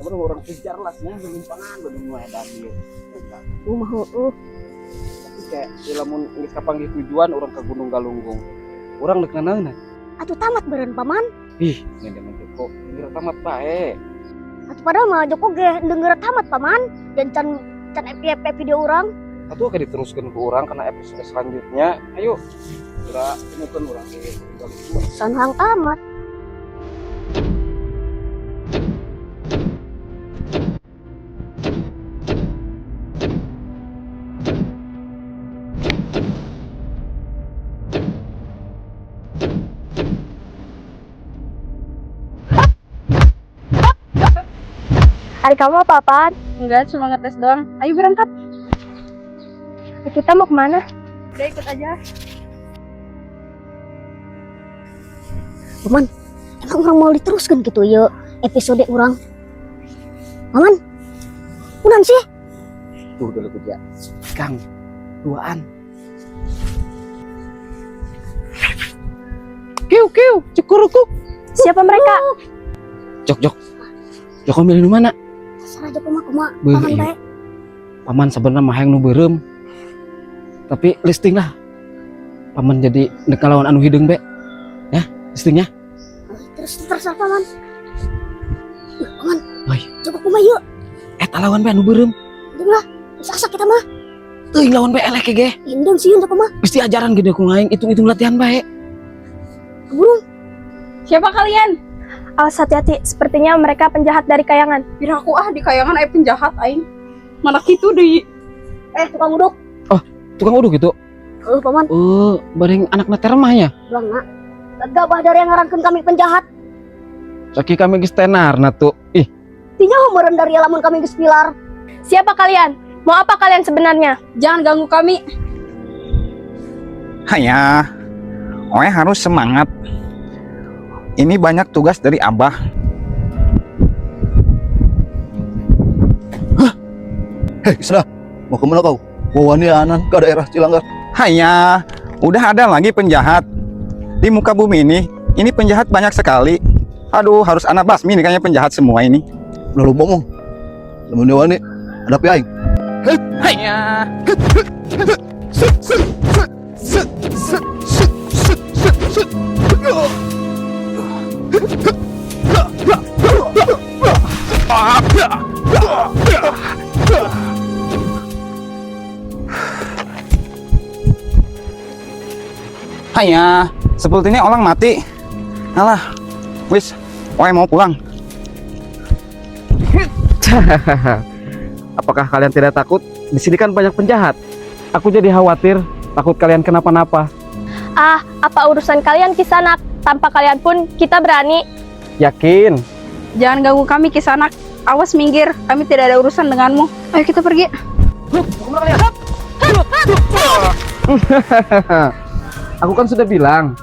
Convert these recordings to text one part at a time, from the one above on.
Kamu orang kejar lasnya gelimpangan belum mulai dari. Mau Tapi kayak lamun geus kapanggih tujuan orang ke Gunung Galunggung. Orang dek nanaeuna. atuh tamat beren paman. Ih, ngeundeun Joko, ngira tamat bae. Atuh padahal mah Joko ge denger tamat paman. Dan can FYP video orang. Atuh akan diteruskan ke orang karena episode selanjutnya. Ayo. Kira temukeun urang ke Galunggung. Sanhang tamat. Hari kamu apa apaan? Enggak, cuma ngetes doang. Ayo berangkat. Kita mau kemana? Udah ikut aja. Paman, emang orang mau diteruskan gitu ya episode orang. Paman, udah sih? Tuh dulu kerja. Kang, duaan. Kiu, cukuruku. Siapa mereka? Jok. Joko milih di mana? Salah Joko mah kumaha Beuh, paman iya. bae. Paman sebenarnya mah hayang nu beureum. Tapi listing lah. Paman jadi nekalawan anu hideung be. Ya, listingnya. Terus terserah paman. Paman. Woi. Joko kumaha yuk? Eta lawan be anu beureum. Jumlah, sasa kita mah. Teuing lawan be elek ge. Indung sih Joko mah. Mesti ajaran gede ku ngaing hitung-hitung latihan bae. Keburu. Siapa kalian? Awas hati-hati, sepertinya mereka penjahat dari kayangan. Biar aku di kayangan penjahat aing. Mana kitu deui. Tukang uduk. Tukang uduk gitu. Paman, Bareng anakna teh remah ya. bilang nak. Gabah dari yang ngarankeun kami penjahat. Saki kami geus tenarna tuh. Ih, Tinya meureun dari lamun kami geus pilar. Siapa kalian? Mau apa kalian sebenarnya? Jangan ganggu kami. Hanya, Oe harus semangat. Ini banyak tugas dari Abah. Hei, Isra, mau kemana kau? Mau wanianan ke daerah Cilanggar. Hanya, udah ada lagi penjahat. Di muka bumi ini penjahat banyak sekali. Aduh, harus anak basmi nih kayaknya penjahat semua ini. Udah lu ngomong. Lamun wani, hadapi aing. Hanya. Hanya, sepertinya orang mati. Alah, wis, Oe mau pulang. apakah kalian tidak takut? Di sini kan banyak penjahat. Aku jadi khawatir, takut kalian kenapa-napa. Apa urusan kalian Kisanak? Tanpa kalian pun kita berani. Yakin? Jangan ganggu kami Kisanak. Awas minggir, kami tidak ada urusan denganmu. Ayo kita pergi. Aku kan sudah bilang.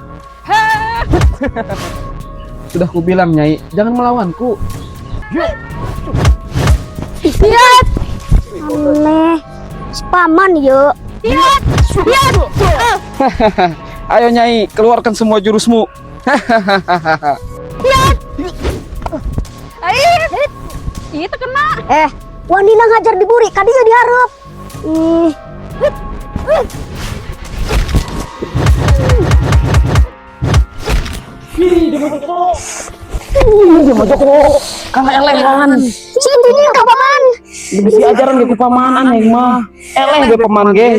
Sudah ku bilang, Nyai, jangan melawanku. Lihat. Aneh. Paman yuk. Lihat. Ayo Nyai, keluarkan semua jurusmu. Ayo. Itu kena. Wandina ngajar di buri, kadinya diharap. Dia mau Joko, kang elehan. Si intinya ke paman. Bisa ajaran ke pamanan yang mah. Eleh ge paman ge.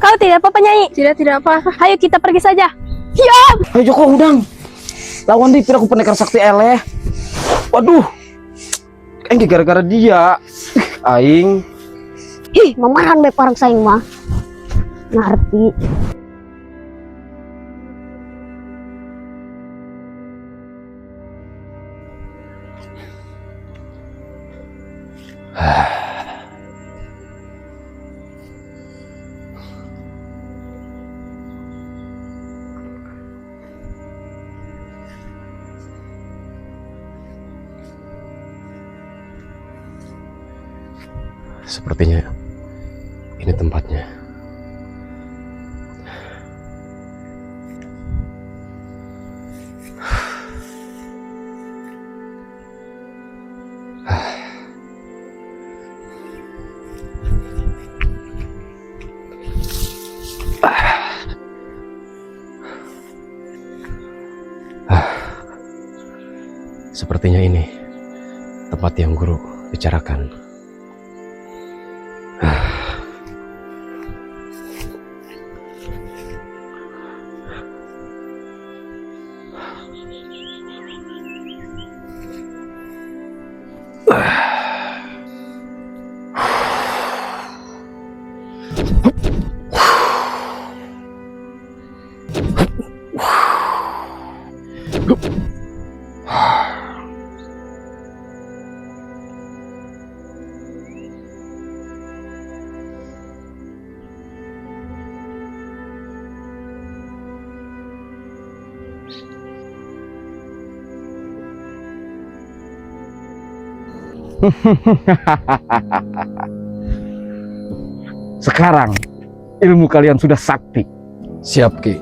Kau tidak apa-apa Nyai. Tidak apa-apa. Ayo kita pergi saja. Ayo Joko udang. Lawan dia aku pendekar sakti eleh. Waduh. Engge gara-gara dia. Aing. Memaran baik orang saing mah. Ngerti. Sepertinya ini tempatnya. Sepertinya ini tempat yang guru bicarakan. Sekarang ilmu kalian sudah sakti. Siap, Ki.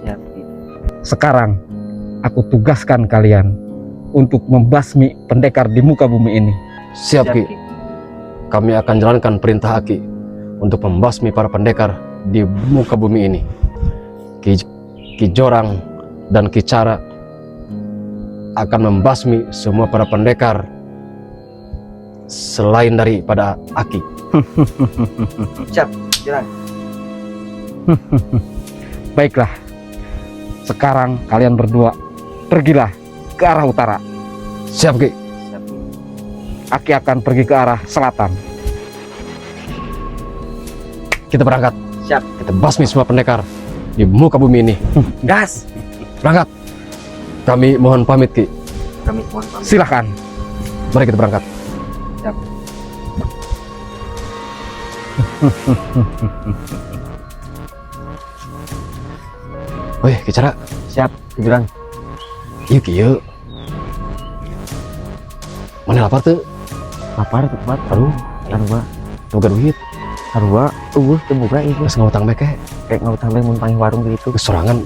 Sekarang aku tugaskan kalian untuk membasmi pendekar di muka bumi ini. Siap, Ki. Kami akan jalankan perintah Aki untuk membasmi para pendekar di muka bumi ini. Ki Jorang dan Ki Cara akan membasmi semua para pendekar selain daripada Aki. Siap, jalan. Baiklah. Sekarang kalian berdua pergilah ke arah utara. Siap, Ki. Aki akan pergi ke arah selatan. Kita berangkat. Siap. Kita basmi semua pendekar di muka bumi ini. Gas. Berangkat. Kami mohon pamit, Ki. Kami mohon pamit. Silahkan. Mari kita berangkat. Siap. Woi, Ki Cara. Siap, Jurang. Yuk, yuk. Mana lapar tuh? Lapar tempat. Aduh, sarua. Boga duit. Sarua. Temuga itu. Terus ngutang beke. Kayak nggak utang mun panggil warung gitu. Kesorangan.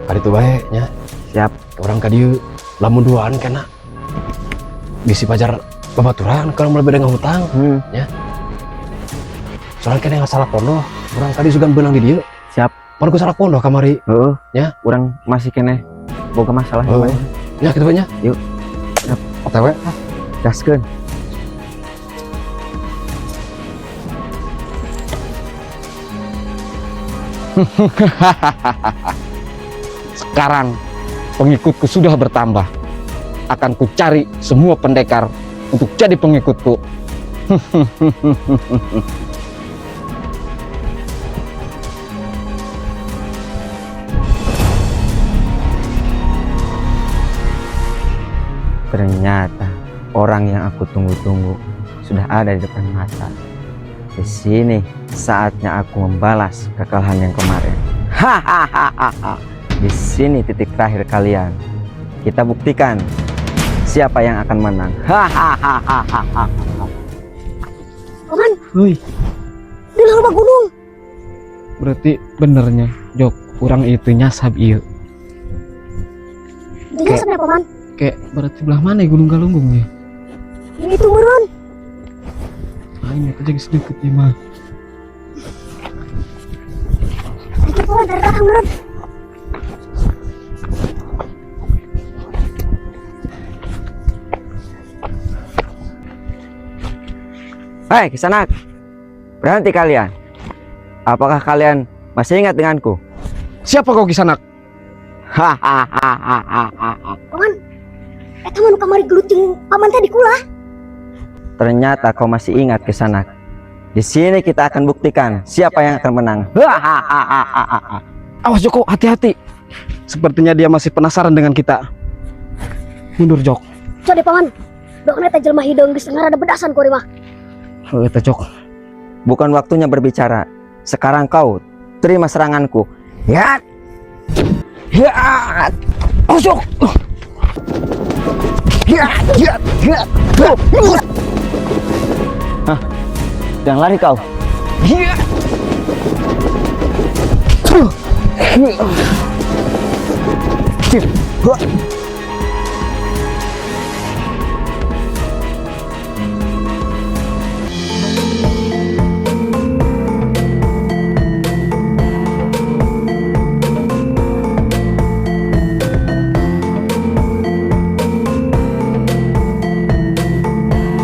Kali itu bae nya. Siap. Orang ka dieu lamun duaan kena. Bisi pajar babaturan kalau mulai beda ngutang. Ya. Soalnya kena yang salah pondok. Orang tadi juga benang di dieu. Siap. Pan ku salah pondok kamari. Heeh. Ya. Urang masih kene boga masalah Oh. Ya, kita banyak. Yuk. Siap. OTW. Gaskeun. Sekarang pengikutku sudah bertambah. Akan kucari semua pendekar untuk jadi pengikutku. Ternyata orang yang aku tunggu-tunggu sudah ada di depan mata. Di sini saatnya aku membalas kekalahan yang kemarin. Hahaha. Di sini titik terakhir kalian. Kita buktikan siapa yang akan menang. Hahaha. Paman, Hoi, di lembah gunung. berarti benernya Jok, kurang itu nyasab iya. Jadi sebenarnya paman, Kayak berarti belah mana ya Gunung Galunggungnya? ini itu meron. Ah, ini aja sedikit ya mah. Itu paman dari belakang meron. Hei, Kisanak. Berhenti kalian. Apakah kalian masih ingat denganku? Siapa kau Kisanak? Hahaha. Paman, eta mah nu kamari gelut jeung paman teh di kula. Ternyata kau masih ingat Kisanak. Di sini kita akan buktikan siapa yang akan menang. Hahaha. Awas Joko, hati-hati. Sepertinya dia masih penasaran dengan kita. Mundur Jok. Coba deh paman, dokna teh jelema hidung geus ngarada bedasan ku mah. Oh, itu Jok. Bukan waktunya berbicara. Sekarang kau terima seranganku. Ya. Ya. Awas Jok. Ya. Ya. Ya. Jangan lari kau. Sip.